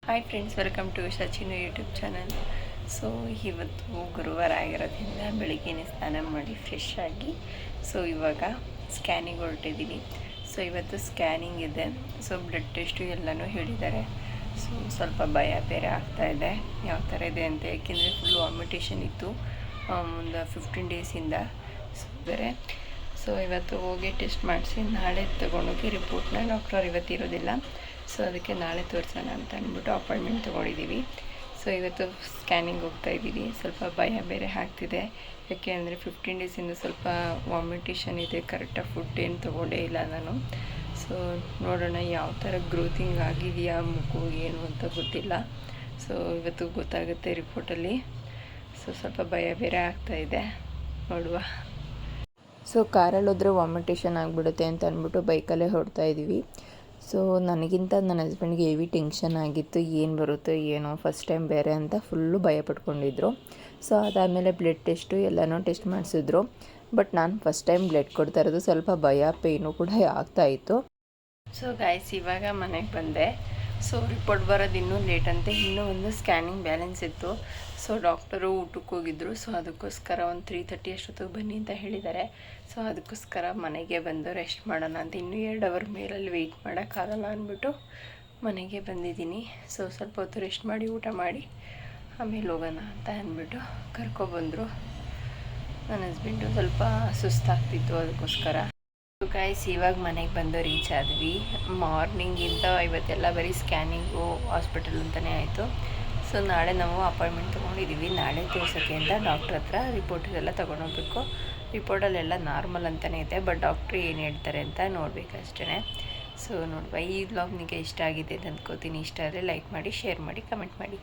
Hi friends, welcome to Sachin YouTube channel. So ಇವತ್ತು ಗುರುವಾರ ಆಗಿರೋದ್ರಿಂದ ಬೆಳಿಗ್ಗೆನೇ ಸ್ನಾನ ಮಾಡಿ ಫ್ರೆಶ್ ಆಗಿ ಇವಾಗ ಸ್ಕ್ಯಾನಿಂಗ್ ಹೊರಟಿದ್ದೀನಿ. ಇವತ್ತು ಸ್ಕ್ಯಾನಿಂಗ್ ಇದೆ. ಬ್ಲಡ್ ಟೆಸ್ಟು ಎಲ್ಲನೂ ಹೇಳಿದ್ದಾರೆ. ಸ್ವಲ್ಪ ಭಯ ಬೇರೆ ಆಗ್ತಾಯಿದೆ, ಯಾವ ಥರ ಇದೆ ಅಂತ. ಯಾಕೆಂದರೆ ಫುಲ್ ವಾಮಿಟೇಷನ್ ಇತ್ತು ಒಂದು 15 ಡೇಸಿಂದ. ಬೇರೆ ಇವತ್ತು ಹೋಗಿ ಟೆಸ್ಟ್ ಮಾಡಿಸಿ ನಾಳೆ ತೊಗೊಂಡೋಗಿ ರಿಪೋರ್ಟ್ನ ಡಾಕ್ಟರ್ ಇವತ್ತು ಇರೋದಿಲ್ಲ. ಅದಕ್ಕೆ ನಾಳೆ ತೋರಿಸೋಣ ಅಂತ ಅಂದ್ಬಿಟ್ಟು ಅಪಾಯಿಂಟ್ಮೆಂಟ್ ತೊಗೊಂಡಿದ್ದೀವಿ. ಇವತ್ತು ಸ್ಕ್ಯಾನಿಂಗ್ ಹೋಗ್ತಾಯಿದ್ದೀವಿ. ಸ್ವಲ್ಪ ಭಯ ಬೇರೆ ಆಗ್ತಿದೆ, ಯಾಕೆ ಅಂದರೆ 15 ಡೇಸಿಂದ ಸ್ವಲ್ಪ ವಾಮಿಟೇಷನ್ ಇದೆ. ಕರೆಕ್ಟಾಗಿ ಫುಡ್ ಏನು ತೊಗೊಂಡೇ ಇಲ್ಲ ನಾನು. ನೋಡೋಣ ಯಾವ ಥರ ಗ್ರೋತಿಂಗ್ ಆಗಿದೆಯಾ ಮಗು ಏನು ಅಂತ ಗೊತ್ತಿಲ್ಲ. ಇವತ್ತು ಗೊತ್ತಾಗುತ್ತೆ ರಿಪೋರ್ಟಲ್ಲಿ. ಸ್ವಲ್ಪ ಭಯ ಬೇರೆ ಆಗ್ತಾಯಿದೆ, ನೋಡುವ. ಕಾರಲ್ಲಿ ಹೋದರೆ ವಾಮಿಟೇಷನ್ ಆಗಿಬಿಡುತ್ತೆ ಅಂತ ಅಂದ್ಬಿಟ್ಟು ಬೈಕಲ್ಲೇ ಹೊರಡ್ತಾ ಇದ್ದೀವಿ. ನನಗಿಂತ ನನ್ನ ಹಸ್ಬೆಂಡ್ಗೆ ಹೆವಿ ಟೆನ್ಷನ್ ಆಗಿತ್ತು, ಏನು ಬರುತ್ತೋ ಏನೋ, ಫಸ್ಟ್ ಟೈಮ್ ಬೇರೆ ಅಂತ ಫುಲ್ಲು ಭಯ ಪಟ್ಕೊಂಡಿದ್ರು. ಅದಾದಮೇಲೆ ಬ್ಲಡ್ ಟೆಸ್ಟು ಎಲ್ಲನೂ ಟೆಸ್ಟ್ ಮಾಡಿಸಿದ್ರು. ಬಟ್ ನಾನು ಫಸ್ಟ್ ಟೈಮ್ ಬ್ಲಡ್ ಕೊಡ್ತಾ ಇರೋದು, ಸ್ವಲ್ಪ ಭಯ ಪೇಯ್ನು ಕೂಡ ಆಗ್ತಾಯಿತ್ತು. ಗಾಯ್ಸ್, ಇವಾಗ ಮನೆಗೆ ಬಂದೆ. ರಿಪೋರ್ಟ್ ಬರೋದು ಇನ್ನೂ ಲೇಟ್ ಅಂತೆ. ಇನ್ನೂ ಒಂದು ಸ್ಕ್ಯಾನಿಂಗ್ ಬ್ಯಾಲೆನ್ಸ್ ಇತ್ತು. ಡಾಕ್ಟರು ಊಟಕ್ಕೆ ಹೋಗಿದ್ರು. ಅದಕ್ಕೋಸ್ಕರ ಒಂದು 3:30 ಅಷ್ಟೊತ್ತಿಗೆ ಬನ್ನಿ ಅಂತ ಹೇಳಿದ್ದಾರೆ. ಅದಕ್ಕೋಸ್ಕರ ಮನೆಗೆ ಬಂದು ರೆಸ್ಟ್ ಮಾಡೋಣ ಅಂತ. ಇನ್ನೂ 2 ಅವರ್ ಮೇಲಲ್ಲಿ ವೆಯ್ಟ್ ಮಾಡೋಕ್ಕಾಗಲ್ಲ ಅಂದ್ಬಿಟ್ಟು ಮನೆಗೆ ಬಂದಿದ್ದೀನಿ. ಸ್ವಲ್ಪ ಹೊತ್ತು ರೆಸ್ಟ್ ಮಾಡಿ ಊಟ ಮಾಡಿ ಆಮೇಲೆ ಹೋಗೋಣ ಅಂತ ಅಂದ್ಬಿಟ್ಟು ಕರ್ಕೊಬಂದರು. ನನ್ನ ಹಸ್ಬೆಂಡು ಸ್ವಲ್ಪ ಸುಸ್ತಾಗ್ತಿತ್ತು, ಅದಕ್ಕೋಸ್ಕರ. ಗಾಯ್ಸ್, ಇವಾಗ ಮನೆಗೆ ಬಂದು ರೀಚ್ ಆದ್ವಿ. ಮಾರ್ನಿಂಗಿಂದ ಇವತ್ತೆಲ್ಲ ಬರೀ ಸ್ಕ್ಯಾನಿಂಗು ಹಾಸ್ಪಿಟಲ್ ಅಂತಲೇ ಆಯಿತು. ನಾಳೆ ನಾವು ಅಪಾಯಿಂಟ್ಮೆಂಟ್ ತೊಗೊಂಡಿದ್ದೀವಿ. ನಾಳೆ ತೋರ್ಸೋಕ್ಕೆ ಅಂತ ಡಾಕ್ಟ್ರ್ ಹತ್ರ ರಿಪೋರ್ಟೆಲ್ಲ ತೊಗೊಂಡೋಗ್ಬೇಕು. ರಿಪೋರ್ಟಲ್ಲೆಲ್ಲ ನಾರ್ಮಲ್ ಅಂತಲೇ ಇದೆ. ಬಟ್ ಡಾಕ್ಟ್ರು ಏನು ಹೇಳ್ತಾರೆ ಅಂತ ನೋಡಬೇಕಷ್ಟೇ. ನೋಡುವ. ಈ ವ್ಲಾಗ್ ನಿಮಗೆ ಇಷ್ಟ ಆಗಿದೆ ಅಂತ ಅಂದ್ಕೋತೀನಿ. ಇಷ್ಟ ಆದರೆ ಲೈಕ್ ಮಾಡಿ, ಶೇರ್ ಮಾಡಿ, ಕಮೆಂಟ್ ಮಾಡಿ.